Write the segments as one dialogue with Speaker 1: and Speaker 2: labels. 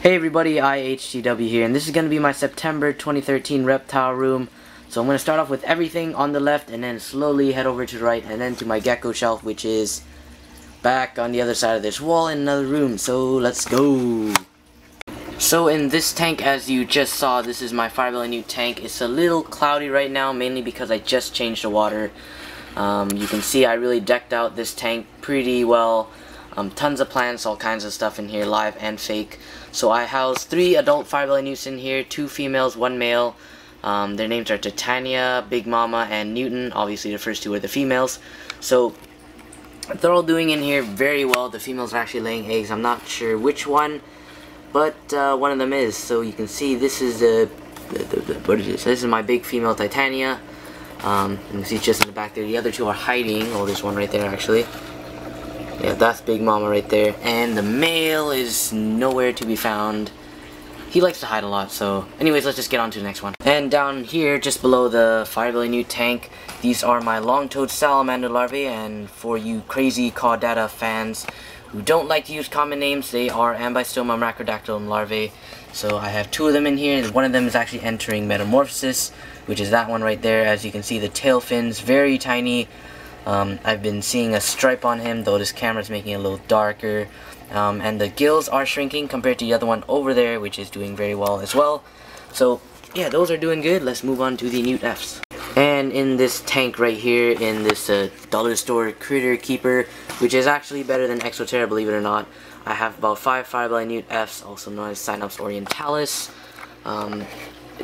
Speaker 1: Hey everybody, IHTW here, and this is going to be my September 2013 reptile room. So I'm going to start off with everything on the left and then slowly head over to the right and then to my gecko shelf, which is back on the other side of this wall in another room. So let's go! So in this tank, as you just saw, this is my firebelly newt tank. It's a little cloudy right now, mainly because I just changed the water. You can see I really decked out this tank pretty well. Tons of plants, all kinds of stuff in here, live and fake. So I house 3 adult firebelly newts in here, 2 females, 1 male. Their names are Titania, Big Mama, and Newton. Obviously the first 2 are the females. So they're all doing in here very well. The females are actually laying eggs. I'm not sure which one, but one of them is. So you can see this is what is this? This is my big female Titania. You can see just in the back there. The other 2 are hiding. Oh, there's one right there actually. Yeah, that's Big Mama right there. And the male is nowhere to be found. He likes to hide a lot, so anyways, let's just get on to the next one. And down here, just below the firebelly newt tank, these are my long-toed salamander larvae, and for you crazy caudata fans who don't like to use common names, they are ambystoma macrodactylum larvae. So I have 2 of them in here. One of them is actually entering metamorphosis, which is that one right there. As you can see, the tail fins, very tiny. I've been seeing a stripe on him, though this camera is making it a little darker. And the gills are shrinking compared to the other one over there, which is doing very well as well. So yeah, those are doing good. Let's move on to the newt efts. And in this tank right here, in this dollar store critter keeper, which is actually better than Exoterra, believe it or not, I have about 5 firebelly newt efts, also known as Cynops orientalis.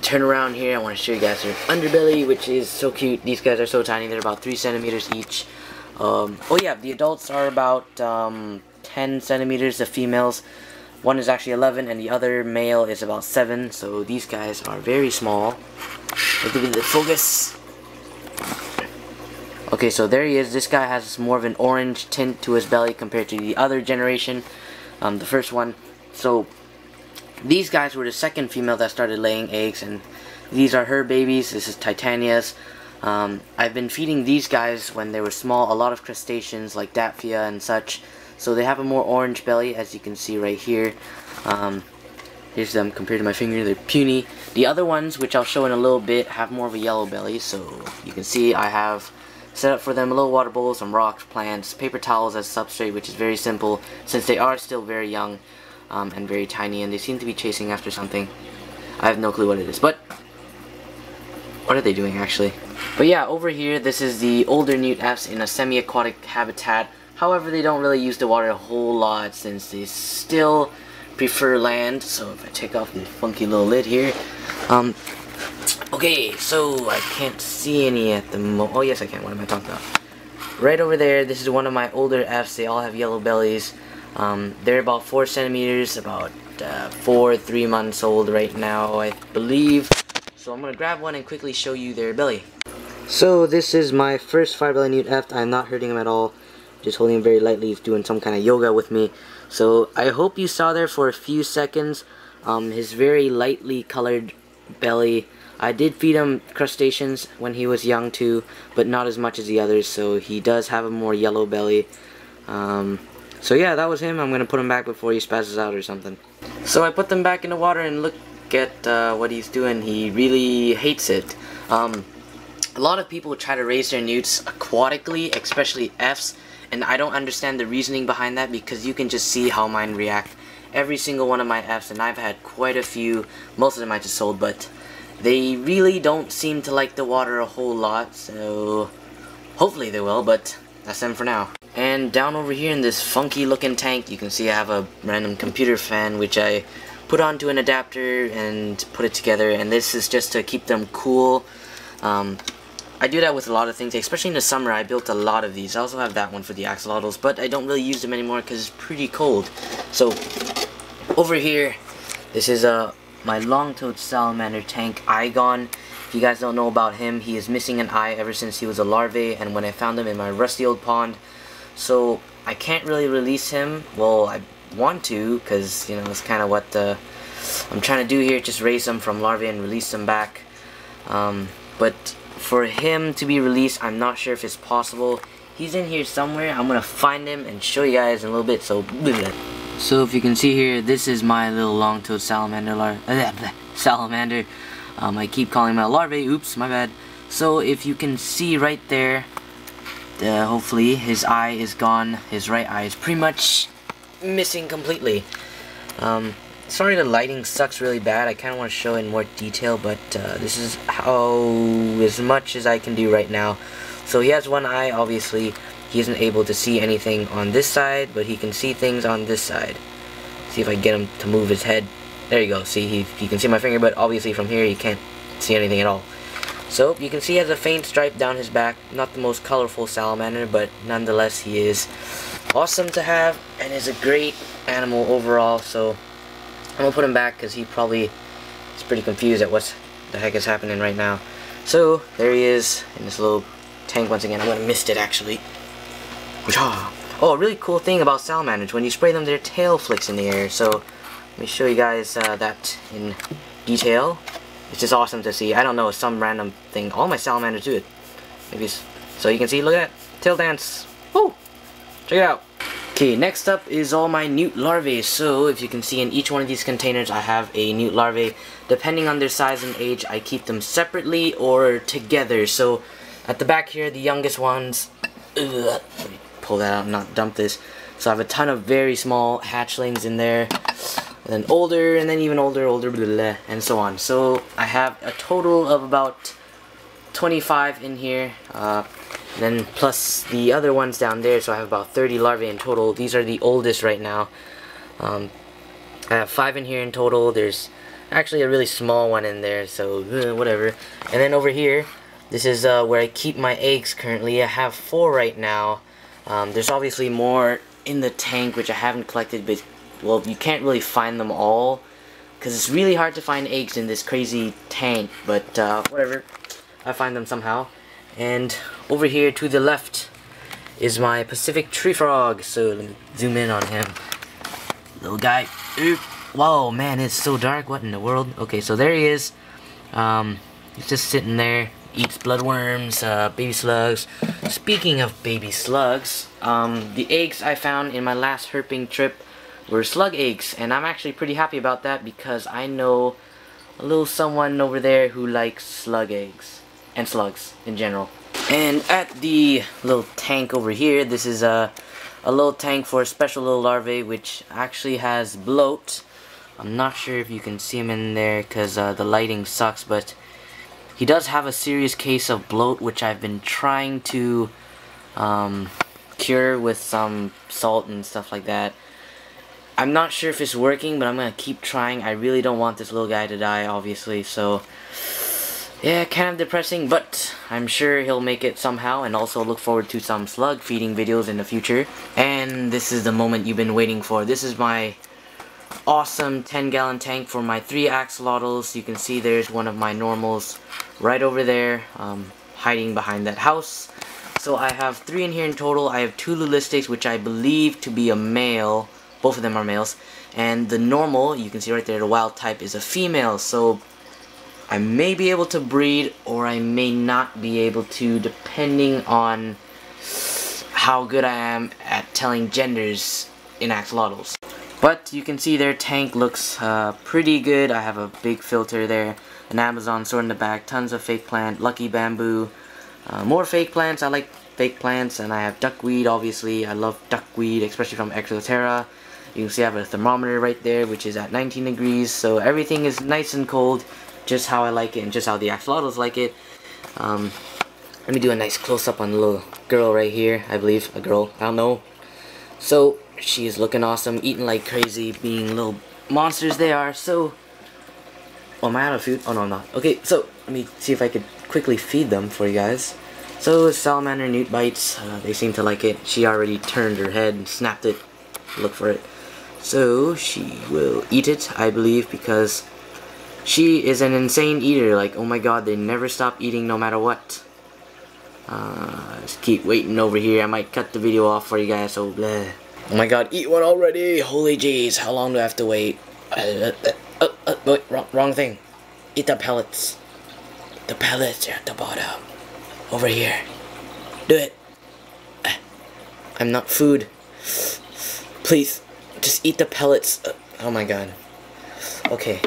Speaker 1: Turn around here, I want to show you guys their underbelly, which is so cute. These guys are so tiny, they're about 3 centimeters each. Oh yeah, the adults are about 10 centimeters, the females. One is actually 11 and the other male is about 7, so these guys are very small. Look at the focus. Okay, so there he is. This guy has more of an orange tint to his belly compared to the other generation, the first one. So these guys were the second female that started laying eggs, and these are her babies. This is Titanius. I've been feeding these guys when they were small a lot of crustaceans like Daphia and such, so they have a more orange belly, as you can see right here. Here's them compared to my finger. They're puny. The other ones, which I'll show in a little bit, have more of a yellow belly, so you can see I have set up for them a little water bowl, some rocks, plants, paper towels as substrate, which is very simple since they are still very young. And very tiny, and they seem to be chasing after something. I have no clue what it is, but what are they doing actually? But yeah, over here, this is the older newt efts in a semi-aquatic habitat. However, they don't really use the water a whole lot since they still prefer land. So if I take off the funky little lid here, okay, so I can't see any at the moment. Oh yes, I can. What am I talking about? Right over there, this is one of my older efts. They all have yellow bellies. They're about 4 centimeters, about 3 months old right now, I believe. So I'm going to grab one and quickly show you their belly. So this is my first firebelly newt eft. I'm not hurting him at all, just holding him very lightly. He's doing some kind of yoga with me. So I hope you saw there for a few seconds his very lightly colored belly. I did feed him crustaceans when he was young too, but not as much as the others, so he does have a more yellow belly. So yeah, that was him. I'm going to put him back before he spazzes out or something. So I put them back in the water, and look at what he's doing. He really hates it. A lot of people try to raise their newts aquatically, especially efts, and I don't understand the reasoning behind that, because you can just see how mine react. Every single one of my efts, and I've had quite a few, most of them I just sold, but they really don't seem to like the water a whole lot, so hopefully they will, but that's them for now. And down over here in this funky looking tank, you can see I have a random computer fan which I put onto an adapter and put it together, and this is just to keep them cool. I do that with a lot of things, especially in the summer. I built a lot of these. I also have that one for the axolotls, but I don't really use them anymore because it's pretty cold. So over here, this is my long-toed salamander tank, Igon. If you guys don't know about him, he is missing an eye ever since he was a larvae, and when I found him in my rusty old pond. So I can't really release him. Well, I want to, because, you know, it's kind of what I'm trying to do here, just raise them from larvae and release them back. But for him to be released, I'm not sure if it's possible. He's in here somewhere. I'm going to find him and show you guys in a little bit, so So if you can see here, this is my little long-toed salamander salamander. I keep calling him a larvae. Oops, my bad. So if you can see right there, hopefully his eye is gone. His right eye is pretty much missing completely. Sorry the lighting sucks really bad. I kind of want to show it in more detail, but this is as much as I can do right now. So he has one eye. Obviously he isn't able to see anything on this side, but he can see things on this side. See if I get him to move his head. There you go. See, he can see my finger, but obviously from here he can't see anything at all. So you can see he has a faint stripe down his back. Not the most colorful salamander, but nonetheless he is awesome to have and is a great animal overall. So I'm gonna put him back because he probably is pretty confused at what the heck is happening right now. So there he is in this little tank once again. I'm gonna mist it actually. Oh, a really cool thing about salamanders, when you spray them, their tail flicks in the air. So let me show you guys that in detail. It's just awesome to see. I don't know, some random thing. All my salamanders do it. Maybe it's, so you can see, look at that tail dance. Woo! Check it out. Okay, next up is all my newt larvae. So if you can see in each one of these containers, I have a newt larvae. Depending on their size and age, I keep them separately or together. So at the back here, the youngest ones. Let me pull that out and not dump this. So I have a ton of very small hatchlings in there, and then older, and then even older, blah, blah, blah, and so on. So I have a total of about 25 in here, and then plus the other ones down there, so I have about 30 larvae in total. These are the oldest right now. I have 5 in here in total. There's actually a really small one in there, so whatever. And then over here, this is where I keep my eggs currently. I have 4 right now. There's obviously more in the tank which I haven't collected, but well, you can't really find them all because it's really hard to find eggs in this crazy tank, but whatever, I find them somehow. And over here to the left is my Pacific tree frog. So let me zoom in on him. Little guy. Oop. Whoa, man, it's so dark. What in the world? Okay, so there he is. He's just sitting there. Eats bloodworms, baby slugs. Speaking of baby slugs, the eggs I found in my last herping trip were slug eggs, and I'm actually pretty happy about that because I know a little someone over there who likes slug eggs and slugs in general. And at the little tank over here, this is a little tank for a special little larvae which actually has bloat. I'm not sure if you can see him in there because the lighting sucks, but he does have a serious case of bloat, which I've been trying to cure with some salt and stuff like that. I'm not sure if it's working, but I'm going to keep trying. I really don't want this little guy to die, obviously. So, yeah, kind of depressing, but I'm sure he'll make it somehow. And also look forward to some slug feeding videos in the future. And this is the moment you've been waiting for. This is my awesome 10-gallon tank for my 3 axolotls. You can see there's one of my normals right over there, hiding behind that house. So I have 3 in here in total. I have 2 lulistics, which I believe to be a male. Both of them are males. And the normal, you can see right there, the wild type is a female. So I may be able to breed, or I may not be able to, depending on how good I am at telling genders in axolotls. But you can see their tank looks pretty good. I have a big filter there, an Amazon sword in the back, tons of fake plant, lucky bamboo, more fake plants. I like fake plants, and I have duckweed, obviously. I love duckweed, especially from Exoterra. You can see I have a thermometer right there, which is at 19 degrees, so everything is nice and cold, just how I like it, and just how the axolotls like it. Let me do a nice close-up on the little girl right here. I believe, a girl, I don't know. So, she is looking awesome, eating like crazy, being little monsters they are. So, oh, am I out of food? Oh no, I'm not. Okay, so let me see if I could quickly feed them for you guys. So salamander newt bites, they seem to like it. She already turned her head and snapped it. Look for it. So she will eat it, I believe, because she is an insane eater. Like, oh my god, they never stop eating no matter what. Just keep waiting over here. I might cut the video off for you guys, so bleh. Oh my god, eat one already! Holy jeez, how long do I have to wait? Wait, wrong thing. Eat the pellets. The pellets are at the bottom. Over here. Do it. I'm not food. Please. Just eat the pellets. Oh my god. Okay.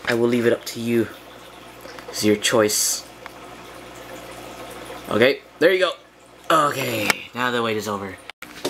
Speaker 1: I will leave it up to you. It's your choice. Okay, there you go. Okay, now the wait is over.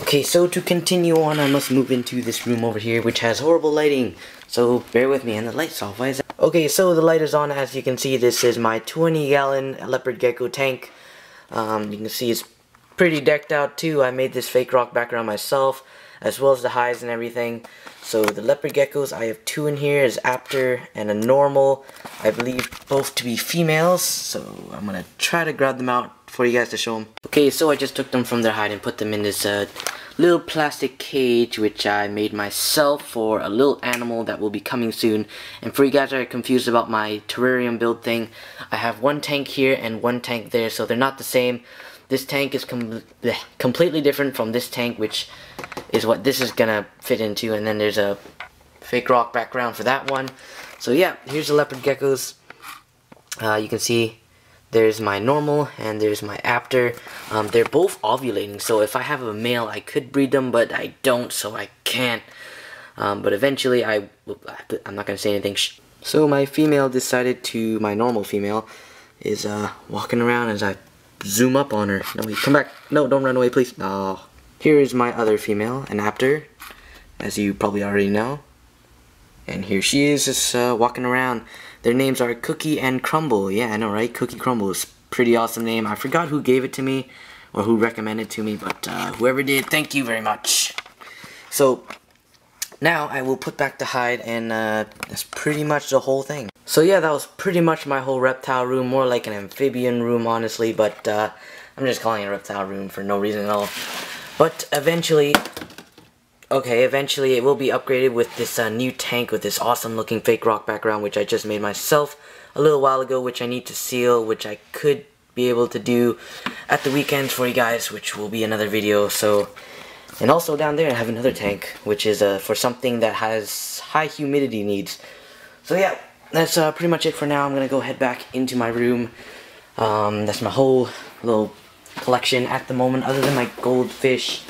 Speaker 1: Okay, so to continue on, I must move into this room over here, which has horrible lighting. So bear with me, and the light's off. Why is that? Okay, so the light is on. As you can see, this is my 20-gallon Leopard Gecko tank. You can see it's pretty decked out too. I made this fake rock background myself, as well as the hides and everything. So the Leopard Geckos, I have two in here, is Apter and a normal. I believe both to be females, so I'm gonna try to grab them out for you guys to show them. Okay, so I just took them from their hide and put them in this little plastic cage, which I made myself for a little animal that will be coming soon. And for you guys that are confused about my terrarium build thing, I have one tank here and one tank there, so they're not the same. This tank is completely different from this tank, which is what this is gonna fit into, and then there's a fake rock background for that one. So yeah, here's the Leopard Geckos. You can see there's my normal and there's my Apter. They're both ovulating, so if I have a male I could breed them, but I don't, so I can't. But eventually I'm not gonna say anything. So my female decided to, my normal female is walking around as I zoom up on her. No, wait, come back. No, don't run away, please. No. Here is my other female, an Apter, as you probably already know. And here she is, just walking around. Their names are Cookie and Crumble. Yeah, I know, right? Cookie Crumble is a pretty awesome name. I forgot who gave it to me, or who recommended it to me, but whoever did, thank you very much. So, now I will put back the hide, and that's pretty much the whole thing. So yeah, that was pretty much my whole reptile room, more like an amphibian room, honestly, but I'm just calling it a reptile room for no reason at all. But eventually, okay, eventually it will be upgraded with this new tank with this awesome looking fake rock background, which I just made myself a little while ago, which I need to seal, which I could be able to do at the weekends for you guys, which will be another video. So, and also down there I have another tank, which is for something that has high humidity needs. So yeah, that's pretty much it for now. I'm gonna go head back into my room. That's my whole little collection at the moment, other than my goldfish,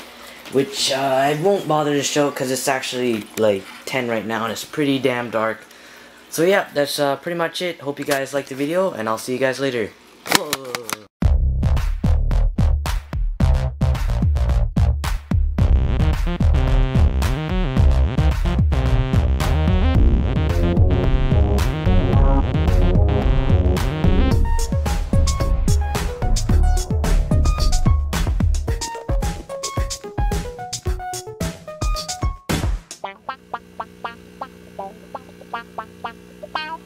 Speaker 1: which I won't bother to show because it's actually like 10 right now and it's pretty damn dark. So yeah, that's pretty much it. Hope you guys liked the video, and I'll see you guys later. Whoa.
Speaker 2: Wow.